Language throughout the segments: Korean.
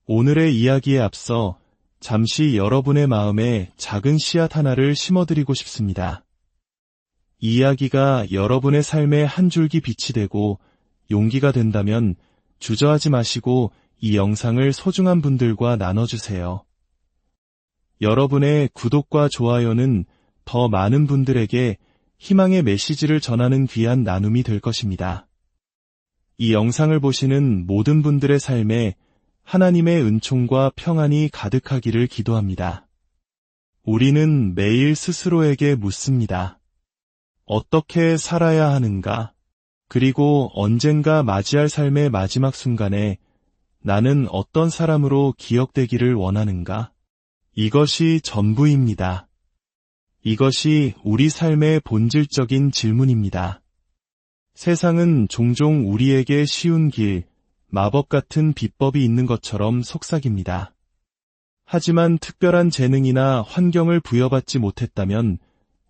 오늘의 이야기에 앞서 잠시 여러분의 마음에 작은 씨앗 하나를 심어드리고 싶습니다. 이 이야기가 여러분의 삶에 한 줄기 빛이 되고 용기가 된다면 주저하지 마시고 이 영상을 소중한 분들과 나눠주세요. 여러분의 구독과 좋아요는 더 많은 분들에게 희망의 메시지를 전하는 귀한 나눔이 될 것입니다. 이 영상을 보시는 모든 분들의 삶에 하나님의 은총과 평안이 가득하기를 기도합니다. 우리는 매일 스스로에게 묻습니다. 어떻게 살아야 하는가? 그리고 언젠가 맞이할 삶의 마지막 순간에 나는 어떤 사람으로 기억되기를 원하는가? 이것이 전부입니다. 이것이 우리 삶의 본질적인 질문입니다. 세상은 종종 우리에게 쉬운 길, 마법 같은 비법이 있는 것처럼 속삭입니다. 하지만 특별한 재능이나 환경을 부여받지 못했다면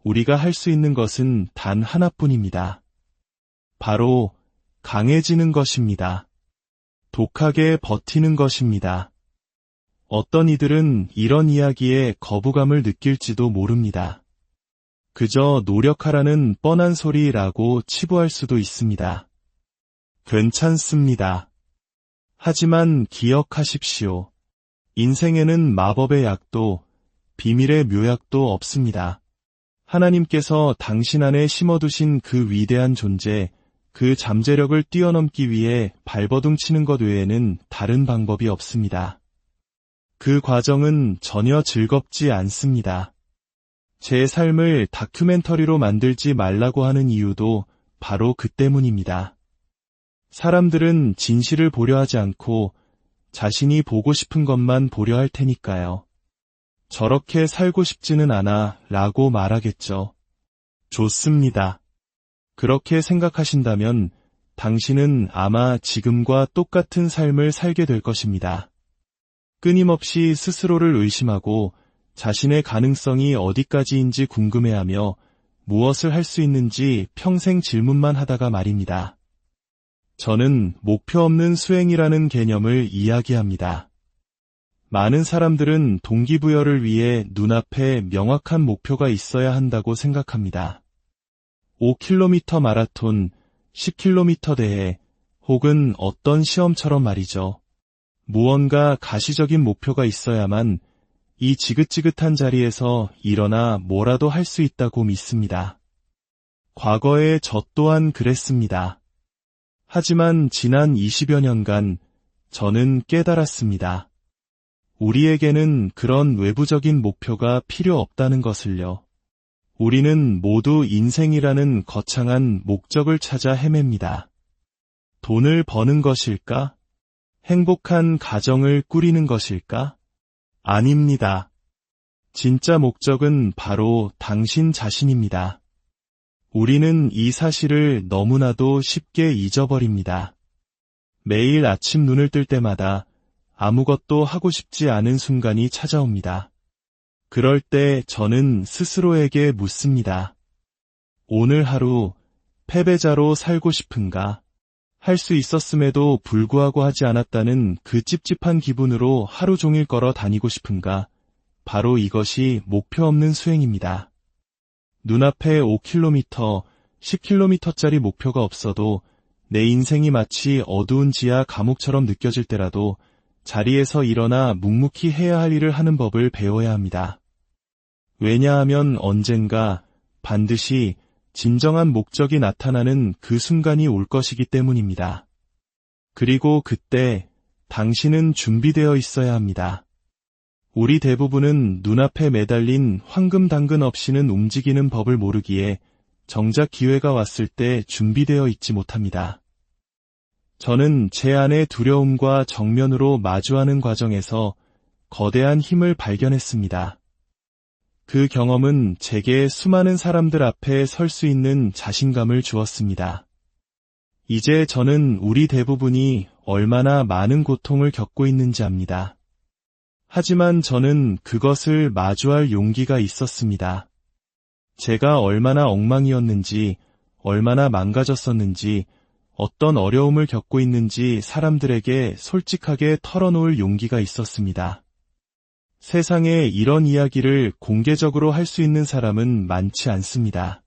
우리가 할 수 있는 것은 단 하나뿐입니다. 바로 강해지는 것입니다. 독하게 버티는 것입니다. 어떤 이들은 이런 이야기에 거부감을 느낄지도 모릅니다. 그저 노력하라는 뻔한 소리라고 치부할 수도 있습니다. 괜찮습니다. 하지만 기억하십시오. 인생에는 마법의 약도 비밀의 묘약도 없습니다. 하나님께서 당신 안에 심어두신 그 위대한 존재, 그 잠재력을 뛰어넘기 위해 발버둥 치는 것 외에는 다른 방법이 없습니다. 그 과정은 전혀 즐겁지 않습니다. 제 삶을 다큐멘터리로 만들지 말라고 하는 이유도 바로 그 때문입니다. 사람들은 진실을 보려 하지 않고 자신이 보고 싶은 것만 보려 할 테니까요. 저렇게 살고 싶지는 않아 라고 말하겠죠. 좋습니다. 그렇게 생각하신다면 당신은 아마 지금과 똑같은 삶을 살게 될 것입니다. 끊임없이 스스로를 의심하고 자신의 가능성이 어디까지인지 궁금해하며 무엇을 할 수 있는지 평생 질문만 하다가 말입니다. 저는 목표 없는 수행이라는 개념을 이야기합니다. 많은 사람들은 동기부여를 위해 눈앞에 명확한 목표가 있어야 한다고 생각합니다. 5km 마라톤, 10km 대회, 혹은 어떤 시험처럼 말이죠. 무언가 가시적인 목표가 있어야만 이 지긋지긋한 자리에서 일어나 뭐라도 할 수 있다고 믿습니다. 과거에 저 또한 그랬습니다. 하지만 지난 20여 년간 저는 깨달았습니다. 우리에게는 그런 외부적인 목표가 필요 없다는 것을요. 우리는 모두 인생이라는 거창한 목적을 찾아 헤맵니다. 돈을 버는 것일까? 행복한 가정을 꾸리는 것일까? 아닙니다. 진짜 목적은 바로 당신 자신입니다. 우리는 이 사실을 너무나도 쉽게 잊어버립니다. 매일 아침 눈을 뜰 때마다 아무것도 하고 싶지 않은 순간이 찾아옵니다. 그럴 때 저는 스스로에게 묻습니다. 오늘 하루 패배자로 살고 싶은가? 할 수 있었음에도 불구하고 하지 않았다는 그 찝찝한 기분으로 하루 종일 걸어 다니고 싶은가? 바로 이것이 목표 없는 수행입니다. 눈앞에 5km, 10km짜리 목표가 없어도 내 인생이 마치 어두운 지하 감옥처럼 느껴질 때라도 자리에서 일어나 묵묵히 해야 할 일을 하는 법을 배워야 합니다. 왜냐하면 언젠가 반드시 진정한 목적이 나타나는 그 순간이 올 것이기 때문입니다. 그리고 그때 당신은 준비되어 있어야 합니다. 우리 대부분은 눈앞에 매달린 황금 당근 없이는 움직이는 법을 모르기에 정작 기회가 왔을 때 준비되어 있지 못합니다. 저는 제 안의 두려움과 정면으로 마주하는 과정에서 거대한 힘을 발견했습니다. 그 경험은 제게 수많은 사람들 앞에 설 수 있는 자신감을 주었습니다. 이제 저는 우리 대부분이 얼마나 많은 고통을 겪고 있는지 압니다. 하지만 저는 그것을 마주할 용기가 있었습니다. 제가 얼마나 엉망이었는지, 얼마나 망가졌었는지, 어떤 어려움을 겪고 있는지 사람들에게 솔직하게 털어놓을 용기가 있었습니다. 세상에 이런 이야기를 공개적으로 할 수 있는 사람은 많지 않습니다.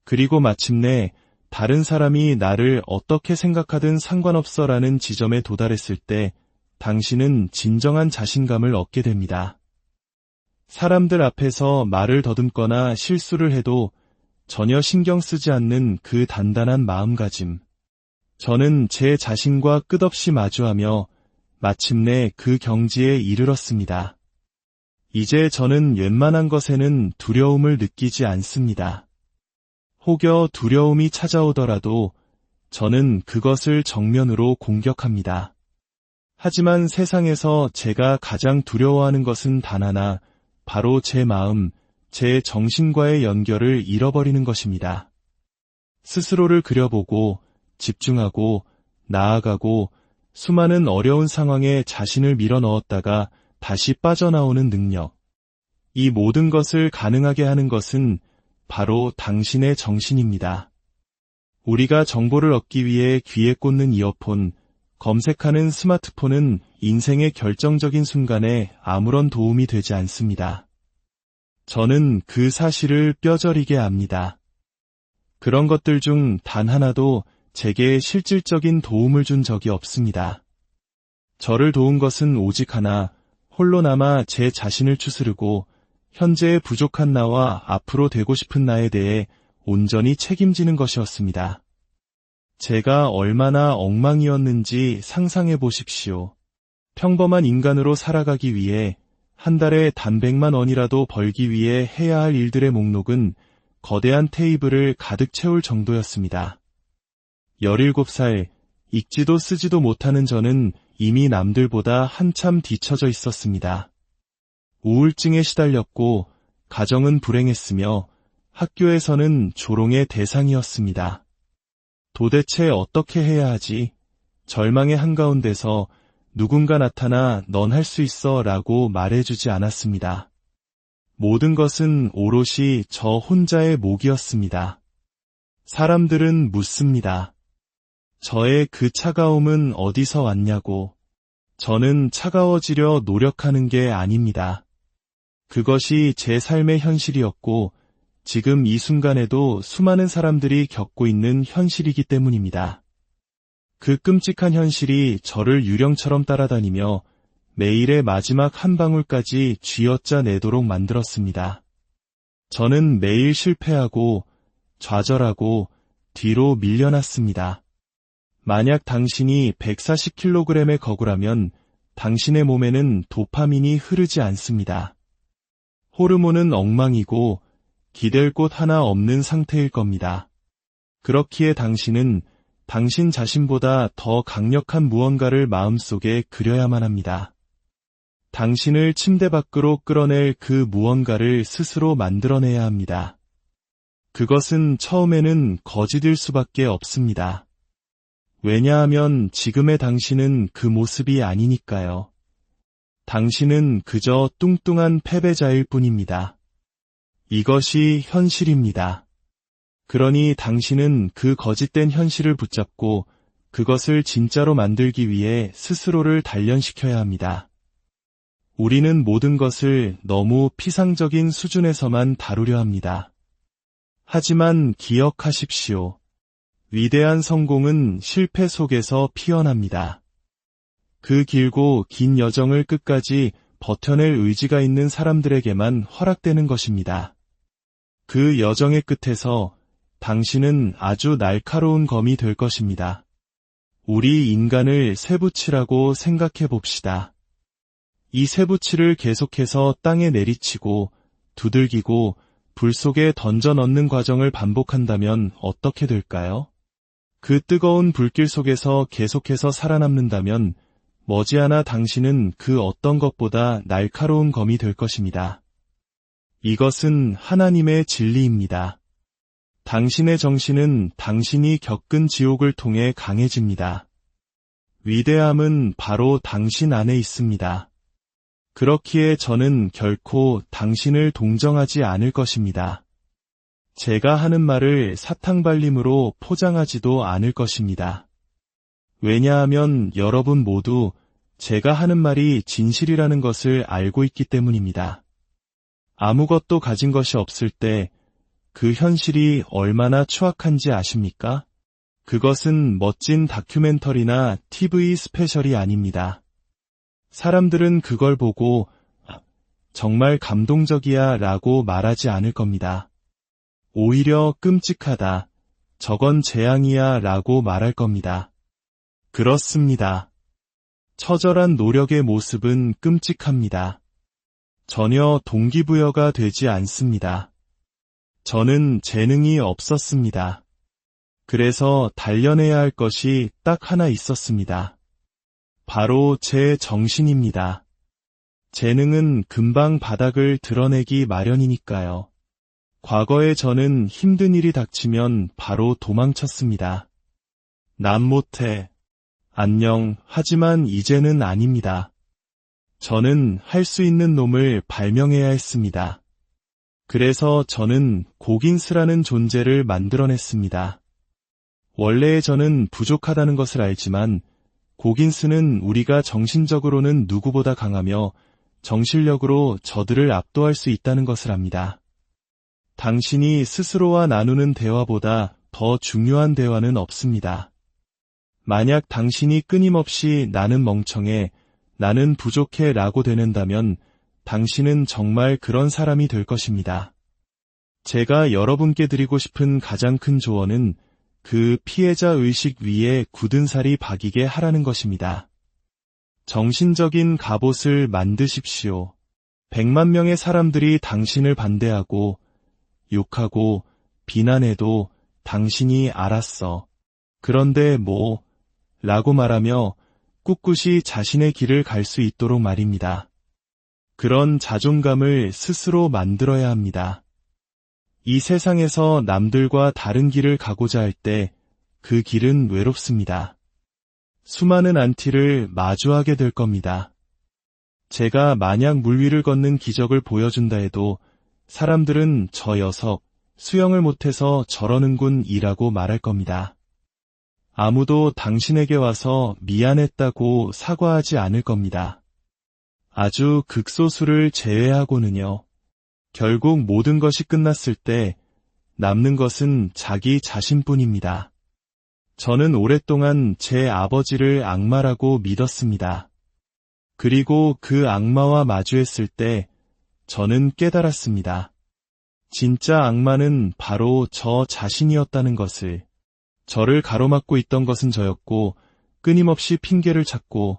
그리고 마침내 다른 사람이 나를 어떻게 생각하든 상관없어라는 지점에 도달했을 때 당신은 진정한 자신감을 얻게 됩니다. 사람들 앞에서 말을 더듬거나 실수를 해도 전혀 신경 쓰지 않는 그 단단한 마음가짐. 저는 제 자신과 끝없이 마주하며 마침내 그 경지에 이르렀습니다. 이제 저는 웬만한 것에는 두려움을 느끼지 않습니다. 혹여 두려움이 찾아오더라도 저는 그것을 정면으로 공격합니다. 하지만 세상에서 제가 가장 두려워하는 것은 단 하나, 바로 제 마음, 제 정신과의 연결을 잃어버리는 것입니다. 스스로를 그려보고 집중하고 나아가고 수많은 어려운 상황에 자신을 밀어넣었다가 다시 빠져나오는 능력. 이 모든 것을 가능하게 하는 것은 바로 당신의 정신입니다. 우리가 정보를 얻기 위해 귀에 꽂는 이어폰, 검색하는 스마트폰은 인생의 결정적인 순간에 아무런 도움이 되지 않습니다. 저는 그 사실을 뼈저리게 압니다. 그런 것들 중 단 하나도 제게 실질적인 도움을 준 적이 없습니다. 저를 도운 것은 오직 하나, 홀로 남아 제 자신을 추스르고 현재의 부족한 나와 앞으로 되고 싶은 나에 대해 온전히 책임지는 것이었습니다. 제가 얼마나 엉망이었는지 상상해 보십시오. 평범한 인간으로 살아가기 위해 한 달에 단 100만 원이라도 벌기 위해 해야 할 일들의 목록은 거대한 테이블을 가득 채울 정도였습니다. 17살, 읽지도 쓰지도 못하는 저는 이미 남들보다 한참 뒤처져 있었습니다. 우울증에 시달렸고 가정은 불행했으며 학교에서는 조롱의 대상이었습니다. 도대체 어떻게 해야 하지? 절망의 한가운데서 누군가 나타나 넌 할 수 있어 라고 말해주지 않았습니다. 모든 것은 오롯이 저 혼자의 몫이었습니다. 사람들은 묻습니다. 저의 그 차가움은 어디서 왔냐고. 저는 차가워지려 노력하는 게 아닙니다. 그것이 제 삶의 현실이었고 지금 이 순간에도 수많은 사람들이 겪고 있는 현실이기 때문입니다. 그 끔찍한 현실이 저를 유령처럼 따라다니며 매일의 마지막 한 방울까지 쥐어짜 내도록 만들었습니다. 저는 매일 실패하고 좌절하고 뒤로 밀려났습니다. 만약 당신이 140kg의 거구라면 당신의 몸에는 도파민이 흐르지 않습니다. 호르몬은 엉망이고 기댈 곳 하나 없는 상태일 겁니다. 그렇기에 당신은 당신 자신보다 더 강력한 무언가를 마음속에 그려야만 합니다. 당신을 침대 밖으로 끌어낼 그 무언가를 스스로 만들어내야 합니다. 그것은 처음에는 거짓일 수밖에 없습니다. 왜냐하면 지금의 당신은 그 모습이 아니니까요. 당신은 그저 뚱뚱한 패배자일 뿐입니다. 이것이 현실입니다. 그러니 당신은 그 거짓된 현실을 붙잡고 그것을 진짜로 만들기 위해 스스로를 단련시켜야 합니다. 우리는 모든 것을 너무 피상적인 수준에서만 다루려 합니다. 하지만 기억하십시오. 위대한 성공은 실패 속에서 피어납니다. 그 길고 긴 여정을 끝까지 버텨낼 의지가 있는 사람들에게만 허락되는 것입니다. 그 여정의 끝에서 당신은 아주 날카로운 검이 될 것입니다. 우리 인간을 쇠붙이라고 생각해 봅시다. 이 쇠붙이를 계속해서 땅에 내리치고 두들기고 불 속에 던져 넣는 과정을 반복한다면 어떻게 될까요? 그 뜨거운 불길 속에서 계속해서 살아남는다면 머지않아 당신은 그 어떤 것보다 날카로운 검이 될 것입니다. 이것은 하나님의 진리입니다. 당신의 정신은 당신이 겪은 지옥을 통해 강해집니다. 위대함은 바로 당신 안에 있습니다. 그렇기에 저는 결코 당신을 동정하지 않을 것입니다. 제가 하는 말을 사탕발림으로 포장하지도 않을 것입니다. 왜냐하면 여러분 모두 제가 하는 말이 진실이라는 것을 알고 있기 때문입니다. 아무것도 가진 것이 없을 때 그 현실이 얼마나 추악한지 아십니까? 그것은 멋진 다큐멘터리나 TV 스페셜이 아닙니다. 사람들은 그걸 보고 정말 감동적이야 라고 말하지 않을 겁니다. 오히려 끔찍하다, 저건 재앙이야 라고 말할 겁니다. 그렇습니다. 처절한 노력의 모습은 끔찍합니다. 전혀 동기부여가 되지 않습니다. 저는 재능이 없었습니다. 그래서 단련해야 할 것이 딱 하나 있었습니다. 바로 제 정신입니다. 재능은 금방 바닥을 드러내기 마련이니까요. 과거에 저는 힘든 일이 닥치면 바로 도망쳤습니다. 난 못해. 안녕. 하지만 이제는 아닙니다. 저는 할 수 있는 놈을 발명해야 했습니다. 그래서 저는 고긴스라는 존재를 만들어냈습니다. 원래 저는 부족하다는 것을 알지만 고긴스는 우리가 정신적으로는 누구보다 강하며 정신력으로 저들을 압도할 수 있다는 것을 압니다. 당신이 스스로와 나누는 대화보다 더 중요한 대화는 없습니다. 만약 당신이 끊임없이 나는 멍청해, 나는 부족해 라고 되낸다면 당신은 정말 그런 사람이 될 것입니다. 제가 여러분께 드리고 싶은 가장 큰 조언은 그 피해자 의식 위에 굳은 살이 박이게 하라는 것입니다. 정신적인 갑옷을 만드십시오. 100만 명의 사람들이 당신을 반대하고 욕하고 비난해도 당신이 알았어. 그런데 뭐? 라고 말하며 꿋꿋이 자신의 길을 갈 수 있도록 말입니다. 그런 자존감을 스스로 만들어야 합니다. 이 세상에서 남들과 다른 길을 가고자 할 때 그 길은 외롭습니다. 수많은 안티를 마주하게 될 겁니다. 제가 만약 물 위를 걷는 기적을 보여준다 해도 사람들은 저 녀석 수영을 못해서 저러는군 이라고 말할 겁니다. 아무도 당신에게 와서 미안했다고 사과하지 않을 겁니다. 아주 극소수를 제외하고는요. 결국 모든 것이 끝났을 때 남는 것은 자기 자신뿐입니다. 저는 오랫동안 제 아버지를 악마라고 믿었습니다. 그리고 그 악마와 마주했을 때 저는 깨달았습니다. 진짜 악마는 바로 저 자신이었다는 것을. 저를 가로막고 있던 것은 저였고 끊임없이 핑계를 찾고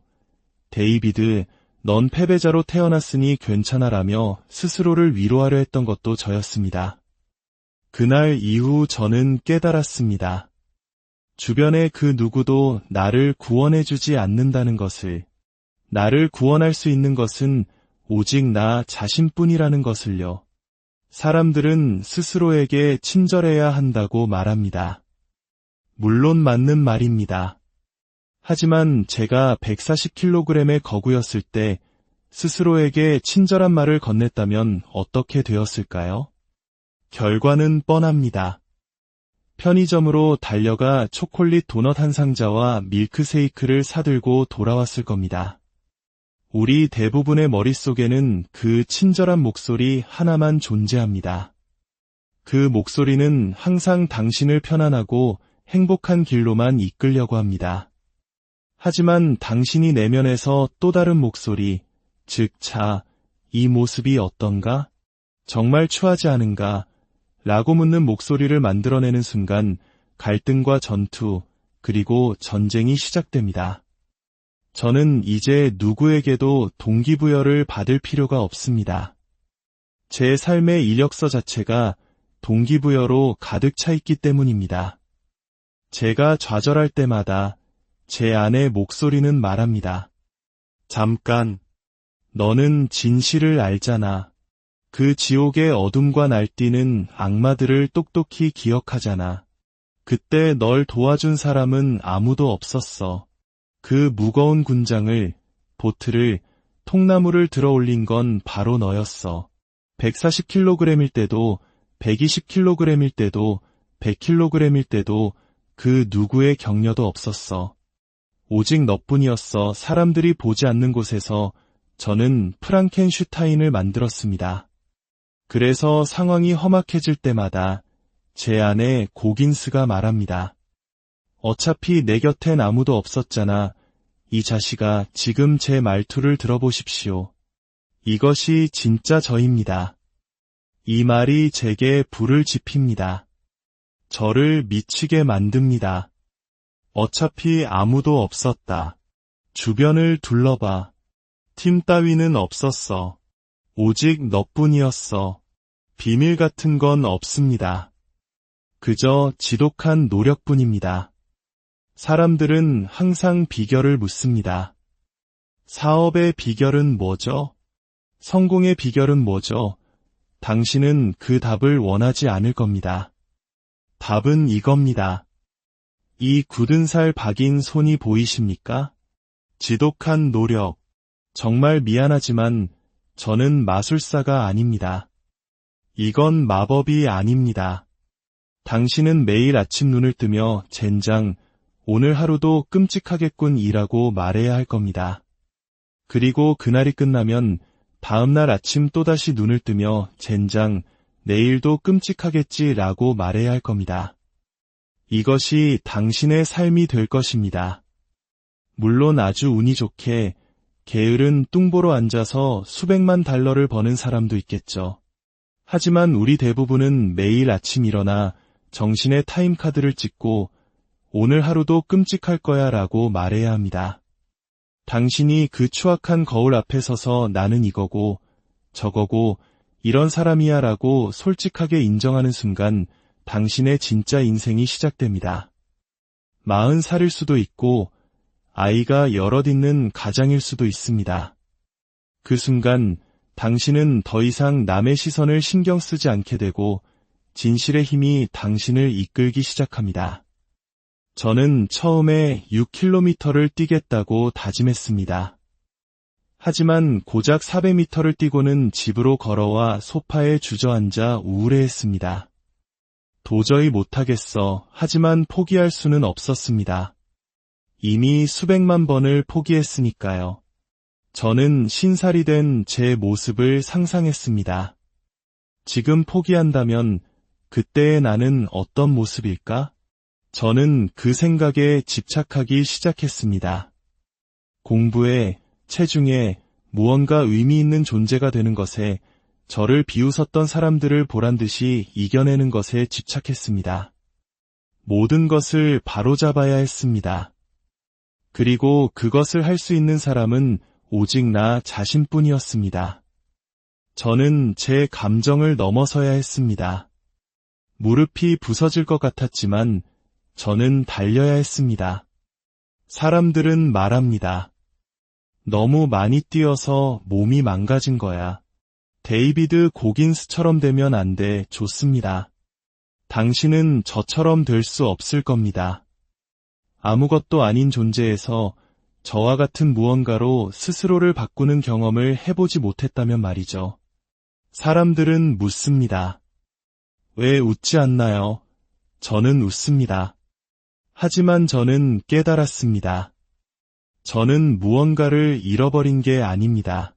데이비드, 넌 패배자로 태어났으니 괜찮아라며 스스로를 위로하려 했던 것도 저였습니다. 그날 이후 저는 깨달았습니다. 주변의 그 누구도 나를 구원해주지 않는다는 것을, 나를 구원할 수 있는 것은 오직 나 자신뿐이라는 것을요. 사람들은 스스로에게 친절해야 한다고 말합니다. 물론 맞는 말입니다. 하지만 제가 140kg의 거구였을 때 스스로에게 친절한 말을 건넸다면 어떻게 되었을까요? 결과는 뻔합니다. 편의점으로 달려가 초콜릿 도넛 한 상자와 밀크쉐이크를 사들고 돌아왔을 겁니다. 우리 대부분의 머릿속에는 그 친절한 목소리 하나만 존재합니다. 그 목소리는 항상 당신을 편안하고 행복한 길로만 이끌려고 합니다. 하지만 당신이 내면에서 또 다른 목소리, 즉 이 모습이 어떤가? 정말 추하지 않은가? 라고 묻는 목소리를 만들어내는 순간 갈등과 전투, 그리고 전쟁이 시작됩니다. 저는 이제 누구에게도 동기부여를 받을 필요가 없습니다. 제 삶의 이력서 자체가 동기부여로 가득 차 있기 때문입니다. 제가 좌절할 때마다 제 안의 목소리는 말합니다. 잠깐, 너는 진실을 알잖아. 그 지옥의 어둠과 날뛰는 악마들을 똑똑히 기억하잖아. 그때 널 도와준 사람은 아무도 없었어. 그 무거운 군장을, 보트를, 통나무를 들어 올린 건 바로 너였어. 140kg일 때도 120kg일 때도 100kg일 때도 그 누구의 격려도 없었어. 오직 너뿐이었어. 사람들이 보지 않는 곳에서 저는 프랑켄슈타인을 만들었습니다. 그래서 상황이 험악해질 때마다 제 아내 고긴스가 말합니다. 어차피 내 곁엔 아무도 없었잖아. 이 자식아, 지금 제 말투를 들어보십시오. 이것이 진짜 저입니다. 이 말이 제게 불을 지핍니다. 저를 미치게 만듭니다. 어차피 아무도 없었다. 주변을 둘러봐. 팀 따위는 없었어. 오직 너뿐이었어. 비밀 같은 건 없습니다. 그저 지독한 노력뿐입니다. 사람들은 항상 비결을 묻습니다. 사업의 비결은 뭐죠? 성공의 비결은 뭐죠? 당신은 그 답을 원하지 않을 겁니다. 답은 이겁니다. 이 굳은 살 박인 손이 보이십니까? 지독한 노력. 정말 미안하지만 저는 마술사가 아닙니다. 이건 마법이 아닙니다. 당신은 매일 아침 눈을 뜨며 젠장, 오늘 하루도 끔찍하겠군 이라고 말해야 할 겁니다. 그리고 그날이 끝나면 다음날 아침 또다시 눈을 뜨며 젠장, 내일도 끔찍하겠지라고 말해야 할 겁니다. 이것이 당신의 삶이 될 것입니다. 물론 아주 운이 좋게 게으른 뚱보로 앉아서 수백만 달러를 버는 사람도 있겠죠. 하지만 우리 대부분은 매일 아침 일어나 정신의 타임카드를 찍고 오늘 하루도 끔찍할 거야 라고 말해야 합니다. 당신이 그 추악한 거울 앞에 서서 나는 이거고 저거고 이런 사람이야 라고 솔직하게 인정하는 순간 당신의 진짜 인생이 시작됩니다. 40살일 수도 있고 아이가 여럿 있는 가장일 수도 있습니다. 그 순간 당신은 더 이상 남의 시선을 신경 쓰지 않게 되고 진실의 힘이 당신을 이끌기 시작합니다. 저는 처음에 6km를 뛰겠다고 다짐했습니다. 하지만 고작 400m를 뛰고는 집으로 걸어와 소파에 주저앉아 우울해했습니다. 도저히 못하겠어. 하지만 포기할 수는 없었습니다. 이미 수백만 번을 포기했으니까요. 저는 신살이 된 제 모습을 상상했습니다. 지금 포기한다면 그때의 나는 어떤 모습일까? 저는 그 생각에 집착하기 시작했습니다. 공부에, 체중에, 무언가 의미 있는 존재가 되는 것에, 저를 비웃었던 사람들을 보란듯이 이겨내는 것에 집착했습니다. 모든 것을 바로잡아야 했습니다. 그리고 그것을 할 수 있는 사람은 오직 나 자신뿐이었습니다. 저는 제 감정을 넘어서야 했습니다. 무릎이 부서질 것 같았지만 저는 달려야 했습니다. 사람들은 말합니다. 너무 많이 뛰어서 몸이 망가진 거야. 데이비드 고긴스처럼 되면 안 돼. 좋습니다. 당신은 저처럼 될 수 없을 겁니다. 아무것도 아닌 존재에서 저와 같은 무언가로 스스로를 바꾸는 경험을 해보지 못했다면 말이죠. 사람들은 묻습니다. 왜 웃지 않나요? 저는 웃습니다. 하지만 저는 깨달았습니다. 저는 무언가를 잃어버린 게 아닙니다.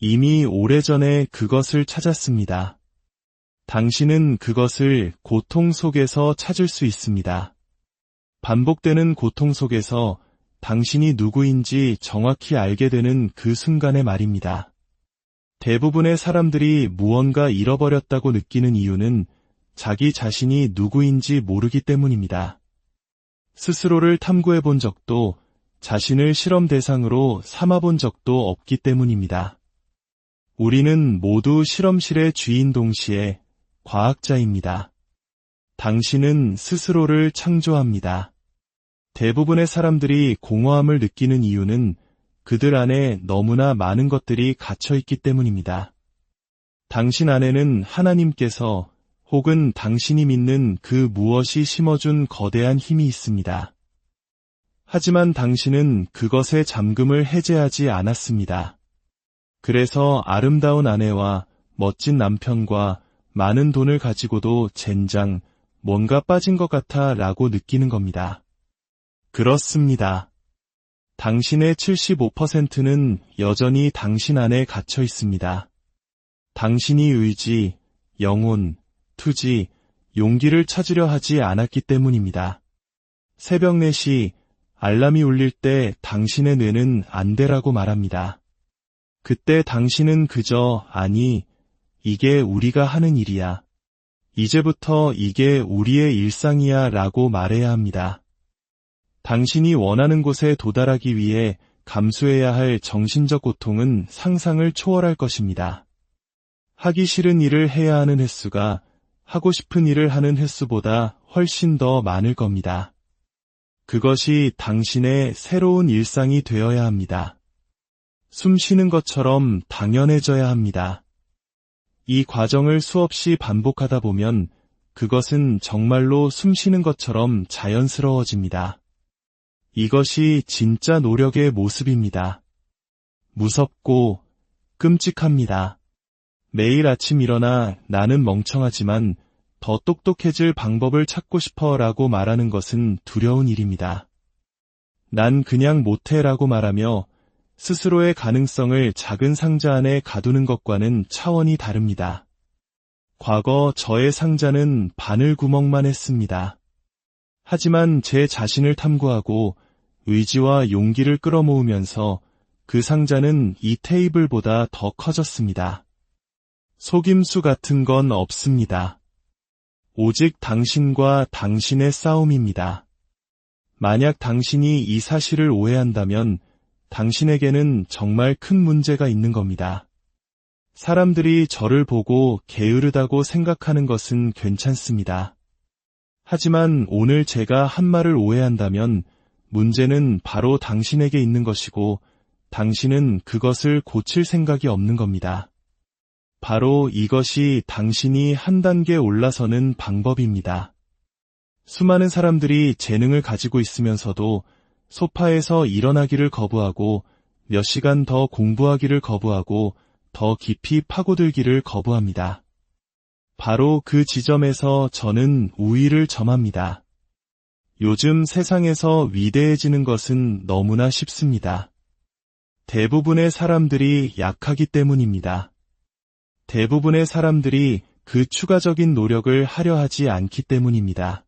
이미 오래전에 그것을 찾았습니다. 당신은 그것을 고통 속에서 찾을 수 있습니다. 반복되는 고통 속에서 당신이 누구인지 정확히 알게 되는 그 순간의 말입니다. 대부분의 사람들이 무언가 잃어버렸다고 느끼는 이유는 자기 자신이 누구인지 모르기 때문입니다. 스스로를 탐구해 본 적도 자신을 실험 대상으로 삼아 본 적도 없기 때문입니다. 우리는 모두 실험실의 주인 동시에 과학자입니다. 당신은 스스로를 창조합니다. 대부분의 사람들이 공허함을 느끼는 이유는 그들 안에 너무나 많은 것들이 갇혀있기 때문입니다. 당신 안에는 하나님께서 혹은 당신이 믿는 그 무엇이 심어준 거대한 힘이 있습니다. 하지만 당신은 그것의 잠금을 해제하지 않았습니다. 그래서 아름다운 아내와 멋진 남편과 많은 돈을 가지고도 젠장, 뭔가 빠진 것 같아 라고 느끼는 겁니다. 그렇습니다. 당신의 75%는 여전히 당신 안에 갇혀 있습니다. 당신이 의지, 영혼, 투지, 용기를 찾으려 하지 않았기 때문입니다. 새벽 4시 알람이 울릴 때 당신의 뇌는 안 돼라고 말합니다. 그때 당신은 그저 아니, 이게 우리가 하는 일이야. 이제부터 이게 우리의 일상이야 라고 말해야 합니다. 당신이 원하는 곳에 도달하기 위해 감수해야 할 정신적 고통은 상상을 초월할 것입니다. 하기 싫은 일을 해야 하는 횟수가 하고 싶은 일을 하는 횟수보다 훨씬 더 많을 겁니다. 그것이 당신의 새로운 일상이 되어야 합니다. 숨 쉬는 것처럼 당연해져야 합니다. 이 과정을 수없이 반복하다 보면 그것은 정말로 숨 쉬는 것처럼 자연스러워집니다. 이것이 진짜 노력의 모습입니다. 무섭고 끔찍합니다. 매일 아침 일어나 나는 멍청하지만 더 똑똑해질 방법을 찾고 싶어 라고 말하는 것은 두려운 일입니다. 난 그냥 못해 라고 말하며 스스로의 가능성을 작은 상자 안에 가두는 것과는 차원이 다릅니다. 과거 저의 상자는 바늘구멍만 했습니다. 하지만 제 자신을 탐구하고 의지와 용기를 끌어모으면서 그 상자는 이 테이블보다 더 커졌습니다. 속임수 같은 건 없습니다. 오직 당신과 당신의 싸움입니다. 만약 당신이 이 사실을 오해한다면 당신에게는 정말 큰 문제가 있는 겁니다. 사람들이 저를 보고 게으르다고 생각하는 것은 괜찮습니다. 하지만 오늘 제가 한 말을 오해한다면 문제는 바로 당신에게 있는 것이고 당신은 그것을 고칠 생각이 없는 겁니다. 바로 이것이 당신이 한 단계 올라서는 방법입니다. 수많은 사람들이 재능을 가지고 있으면서도 소파에서 일어나기를 거부하고 몇 시간 더 공부하기를 거부하고 더 깊이 파고들기를 거부합니다. 바로 그 지점에서 저는 우위를 점합니다. 요즘 세상에서 위대해지는 것은 너무나 쉽습니다. 대부분의 사람들이 약하기 때문입니다. 대부분의 사람들이 그 추가적인 노력을 하려 하지 않기 때문입니다.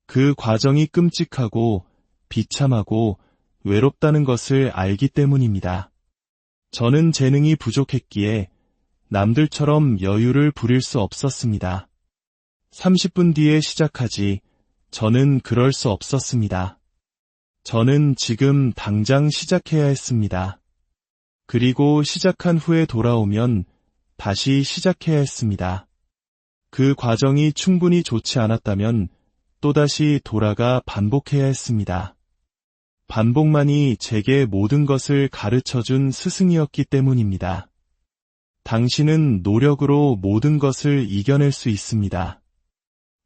그 과정이 끔찍하고 비참하고 외롭다는 것을 알기 때문입니다. 저는 재능이 부족했기에 남들처럼 여유를 부릴 수 없었습니다. 30분 뒤에 시작하지, 저는 그럴 수 없었습니다. 저는 지금 당장 시작해야 했습니다. 그리고 시작한 후에 돌아오면 다시 시작해야 했습니다. 그 과정이 충분히 좋지 않았다면 또다시 돌아가 반복해야 했습니다. 반복만이 제게 모든 것을 가르쳐준 스승이었기 때문입니다. 당신은 노력으로 모든 것을 이겨낼 수 있습니다.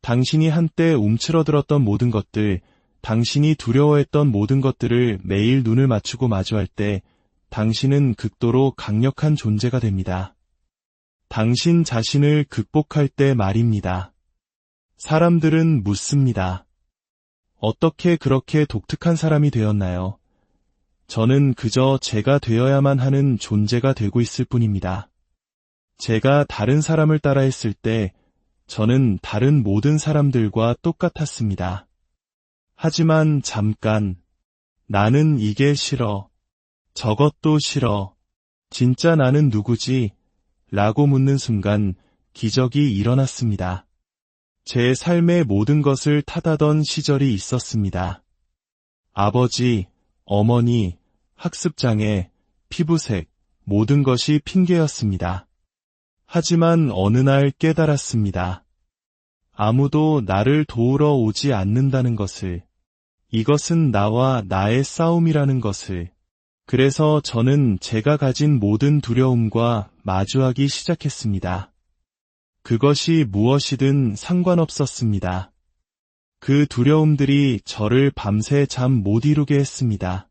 당신이 한때 움츠러들었던 모든 것들, 당신이 두려워했던 모든 것들을 매일 눈을 맞추고 마주할 때 당신은 극도로 강력한 존재가 됩니다. 당신 자신을 극복할 때 말입니다. 사람들은 묻습니다. 어떻게 그렇게 독특한 사람이 되었나요? 저는 그저 제가 되어야만 하는 존재가 되고 있을 뿐입니다. 제가 다른 사람을 따라했을 때 저는 다른 모든 사람들과 똑같았습니다. 하지만 잠깐, 나는 이게 싫어. 저것도 싫어. 진짜 나는 누구지? 라고 묻는 순간 기적이 일어났습니다. 제 삶의 모든 것을 탓하던 시절이 있었습니다. 아버지, 어머니, 학습장애, 피부색, 모든 것이 핑계였습니다. 하지만 어느 날 깨달았습니다. 아무도 나를 도우러 오지 않는다는 것을, 이것은 나와 나의 싸움이라는 것을. 그래서 저는 제가 가진 모든 두려움과 마주하기 시작했습니다. 그것이 무엇이든 상관없었습니다. 그 두려움들이 저를 밤새 잠 못 이루게 했습니다.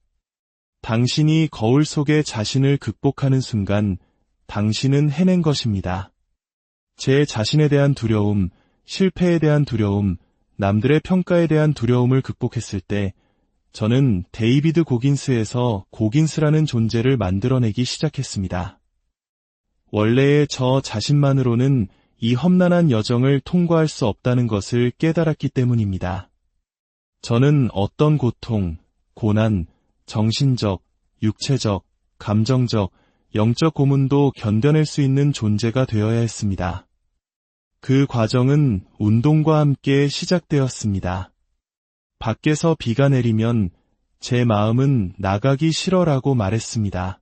당신이 거울 속의 자신을 극복하는 순간 당신은 해낸 것입니다. 제 자신에 대한 두려움, 실패에 대한 두려움, 남들의 평가에 대한 두려움을 극복했을 때 저는 데이비드 고긴스에서 고긴스라는 존재를 만들어내기 시작했습니다. 원래의 저 자신만으로는 이 험난한 여정을 통과할 수 없다는 것을 깨달았기 때문입니다. 저는 어떤 고통, 고난, 정신적, 육체적, 감정적, 영적 고문도 견뎌낼 수 있는 존재가 되어야 했습니다. 그 과정은 운동과 함께 시작되었습니다. 밖에서 비가 내리면 제 마음은 나가기 싫어라고 말했습니다.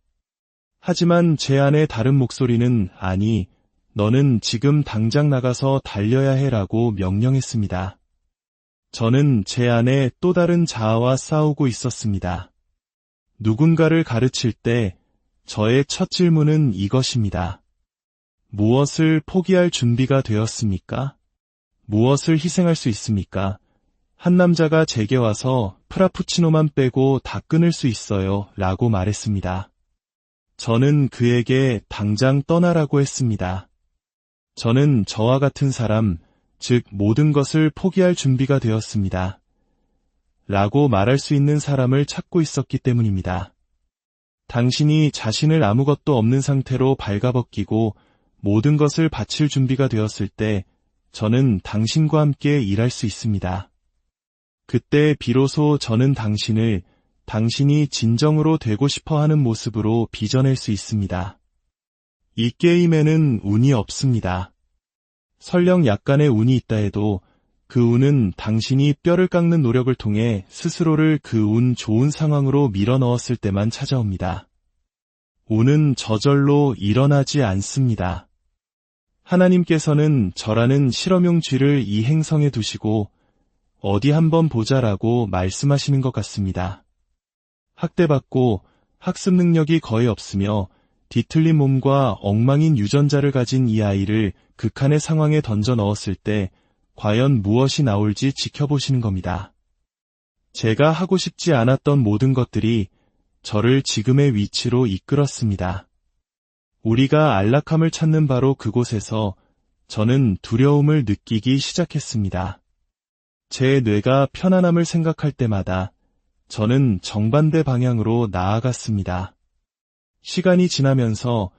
하지만 제 안의 다른 목소리는 아니, 너는 지금 당장 나가서 달려야 해라고 명령했습니다. 저는 제 안에 또 다른 자아와 싸우고 있었습니다. 누군가를 가르칠 때 저의 첫 질문은 이것입니다. 무엇을 포기할 준비가 되었습니까? 무엇을 희생할 수 있습니까? 한 남자가 제게 와서 프라푸치노만 빼고 다 끊을 수 있어요 라고 말했습니다. 저는 그에게 당장 떠나라고 했습니다. 저는 저와 같은 사람, 즉 모든 것을 포기할 준비가 되었습니다. 라고 말할 수 있는 사람을 찾고 있었기 때문입니다. 당신이 자신을 아무것도 없는 상태로 발가벗기고 모든 것을 바칠 준비가 되었을 때 저는 당신과 함께 일할 수 있습니다. 그때 비로소 저는 당신을 당신이 진정으로 되고 싶어 하는 모습으로 빚어낼 수 있습니다. 이 게임에는 운이 없습니다. 설령 약간의 운이 있다 해도 그 운은 당신이 뼈를 깎는 노력을 통해 스스로를 그 운 좋은 상황으로 밀어 넣었을 때만 찾아옵니다. 운은 저절로 일어나지 않습니다. 하나님께서는 저라는 실험용 쥐를 이 행성에 두시고 어디 한번 보자라고 말씀하시는 것 같습니다. 학대받고 학습 능력이 거의 없으며 뒤틀린 몸과 엉망인 유전자를 가진 이 아이를 극한의 상황에 던져 넣었을 때 과연 무엇이 나올지 지켜보시는 겁니다. 제가 하고 싶지 않았던 모든 것들이 저를 지금의 위치로 이끌었습니다. 우리가 안락함을 찾는 바로 그곳에서 저는 두려움을 느끼기 시작했습니다. 제 뇌가 편안함을 생각할 때마다 저는 정반대 방향으로 나아갔습니다. 시간이 지나면서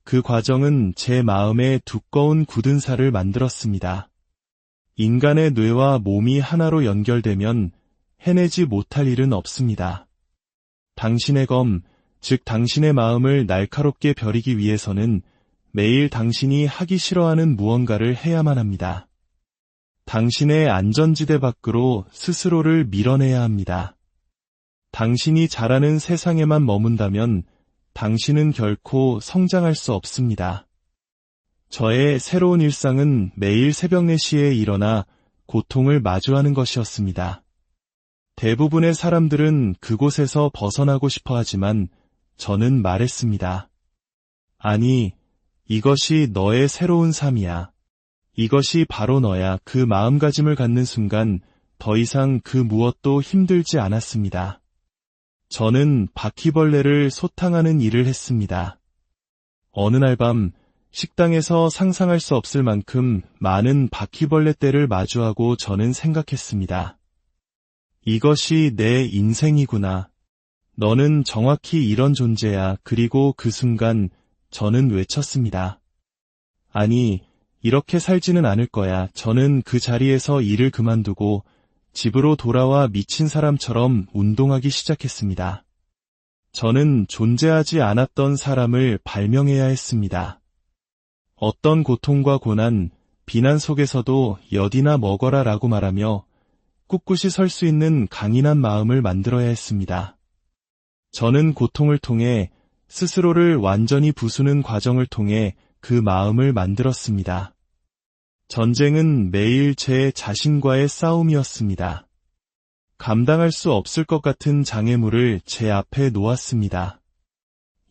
그 과정은 제 마음에 두꺼운 굳은 살을 만들었습니다. 인간의 뇌와 몸이 하나로 연결되면 해내지 못할 일은 없습니다. 당신의 검, 즉 당신의 마음을 날카롭게 벼리기 위해서는 매일 당신이 하기 싫어하는 무언가를 해야만 합니다. 당신의 안전지대 밖으로 스스로를 밀어내야 합니다. 당신이 잘하는 세상에만 머문다면 당신은 결코 성장할 수 없습니다. 저의 새로운 일상은 매일 새벽 4시에 일어나 고통을 마주하는 것이었습니다. 대부분의 사람들은 그곳에서 벗어나고 싶어 하지만 저는 말했습니다. 아니, 이것이 너의 새로운 삶이야. 이것이 바로 너야. 그 마음가짐을 갖는 순간 더 이상 그 무엇도 힘들지 않았습니다. 저는 바퀴벌레를 소탕하는 일을 했습니다. 어느 날 밤 식당에서 상상할 수 없을 만큼 많은 바퀴벌레 떼를 마주하고 저는 생각했습니다. 이것이 내 인생이구나. 너는 정확히 이런 존재야. 그리고 그 순간 저는 외쳤습니다. 아니, 이렇게 살지는 않을 거야. 저는 그 자리에서 일을 그만두고 집으로 돌아와 미친 사람처럼 운동하기 시작했습니다. 저는 존재하지 않았던 사람을 발명해야 했습니다. 어떤 고통과 고난, 비난 속에서도 엿이나 먹어라 라고 말하며 꿋꿋이 설 수 있는 강인한 마음을 만들어야 했습니다. 저는 고통을 통해 스스로를 완전히 부수는 과정을 통해 그 마음을 만들었습니다. 전쟁은 매일 제 자신과의 싸움이었습니다. 감당할 수 없을 것 같은 장애물을 제 앞에 놓았습니다.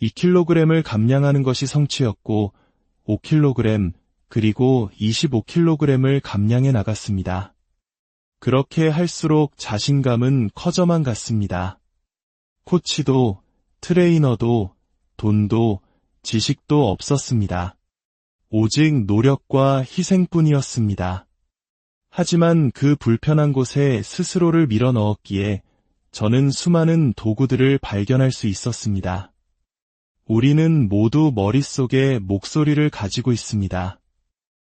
2kg을 감량하는 것이 성취였고 5kg 그리고 25kg을 감량해 나갔습니다. 그렇게 할수록 자신감은 커져만 갔습니다. 코치도, 트레이너도, 돈도, 지식도 없었습니다. 오직 노력과 희생뿐이었습니다. 하지만 그 불편한 곳에 스스로를 밀어 넣었기에 저는 수많은 도구들을 발견할 수 있었습니다. 우리는 모두 머릿속에 목소리를 가지고 있습니다.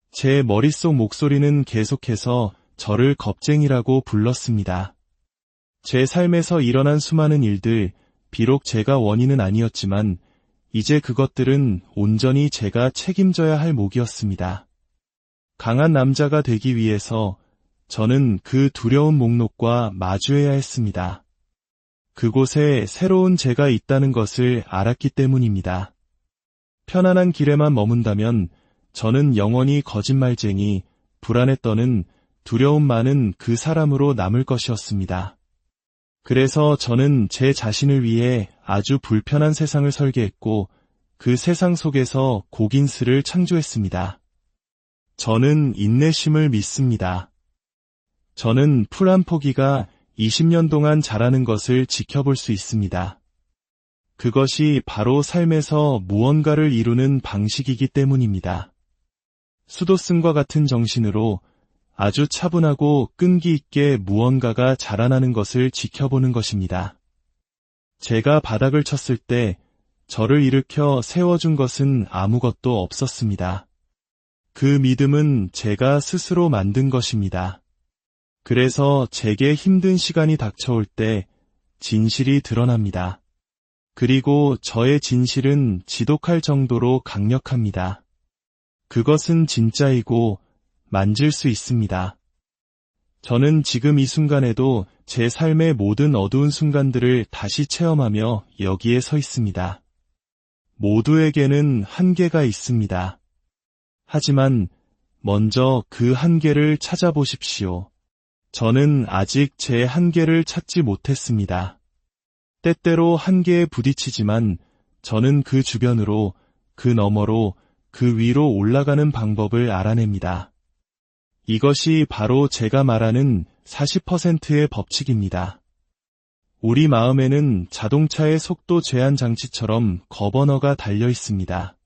제 머릿속 목소리는 계속해서 저를 겁쟁이라고 불렀습니다. 제 삶에서 일어난 수많은 일들, 비록 제가 원인은 아니었지만 이제 그것들은 온전히 제가 책임져야 할 몫이었습니다. 강한 남자가 되기 위해서 저는 그 두려운 목록과 마주해야 했습니다. 그곳에 새로운 제가 있다는 것을 알았기 때문입니다. 편안한 길에만 머문다면 저는 영원히 거짓말쟁이, 불안에 떠는 두려움 많은 그 사람으로 남을 것이었습니다. 그래서 저는 제 자신을 위해 아주 불편한 세상을 설계했고 그 세상 속에서 고긴스를 창조했습니다. 저는 인내심을 믿습니다. 저는 풀 한 포기가 20년 동안 자라는 것을 지켜볼 수 있습니다. 그것이 바로 삶에서 무언가를 이루는 방식이기 때문입니다. 수도승과 같은 정신으로 아주 차분하고 끈기 있게 무언가가 자라나는 것을 지켜보는 것입니다. 제가 바닥을 쳤을 때 저를 일으켜 세워준 것은 아무것도 없었습니다. 그 믿음은 제가 스스로 만든 것입니다. 그래서 제게 힘든 시간이 닥쳐올 때 진실이 드러납니다. 그리고 저의 진실은 지독할 정도로 강력합니다. 그것은 진짜이고 만질 수 있습니다. 저는 지금 이 순간에도 제 삶의 모든 어두운 순간들을 다시 체험하며 여기에 서 있습니다. 모두에게는 한계가 있습니다. 하지만 먼저 그 한계를 찾아보십시오. 저는 아직 제 한계를 찾지 못했습니다. 때때로 한계에 부딪히지만 저는 그 주변으로, 그 너머로, 그 위로 올라가는 방법을 알아냅니다. 이것이 바로 제가 말하는 40%의 법칙입니다. 우리 마음에는 자동차의 속도 제한 장치처럼 거버너가 달려 있습니다.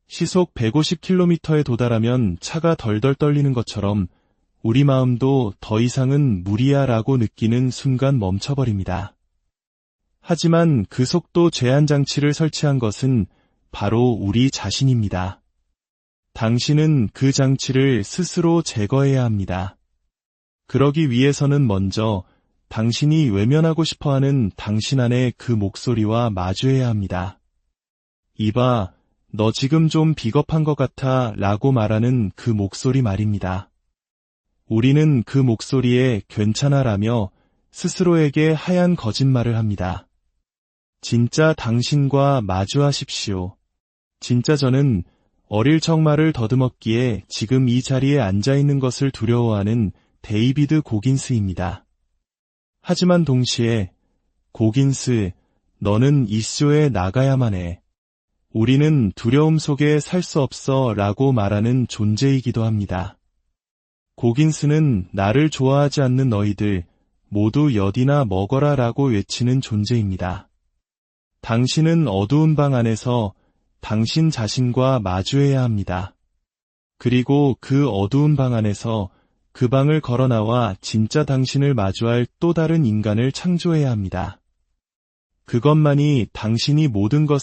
시속 150km에 도달하면 차가 덜덜 떨리는 것처럼 우리 마음도 더 이상은 무리야라고 느끼는 순간 멈춰버립니다. 하지만 그 속도 제한 장치를 설치한 것은 바로 우리 자신입니다. 당신은 그 장치를 스스로 제거해야 합니다. 그러기 위해서는 먼저 당신이 외면하고 싶어하는 당신 안의 그 목소리와 마주해야 합니다. 이봐, 너 지금 좀 비겁한 것 같아 라고 말하는 그 목소리 말입니다. 우리는 그 목소리에 괜찮아라며 스스로에게 하얀 거짓말을 합니다. 진짜 당신과 마주하십시오. 진짜 저는 어릴 적 말을 더듬었기에 지금 이 자리에 앉아있는 것을 두려워하는 데이비드 고긴스입니다. 하지만 동시에 고긴스, 너는 이 쇼에 나가야만 해. 우리는 두려움 속에 살 수 없어 라고 말하는 존재이기도 합니다. 고긴스는 나를 좋아하지 않는 너희들 모두 엿이나 먹어라 라고 외치는 존재입니다. 당신은 어두운 방 안에서 당신 자신과 마주해야 합니다. 그리고 그 어두운 방 안에서 그 방을 걸어나와 진짜 당신을 마주할 또 다른 인간을 창조해야 합니다. 그것만이 당신이 모든 것을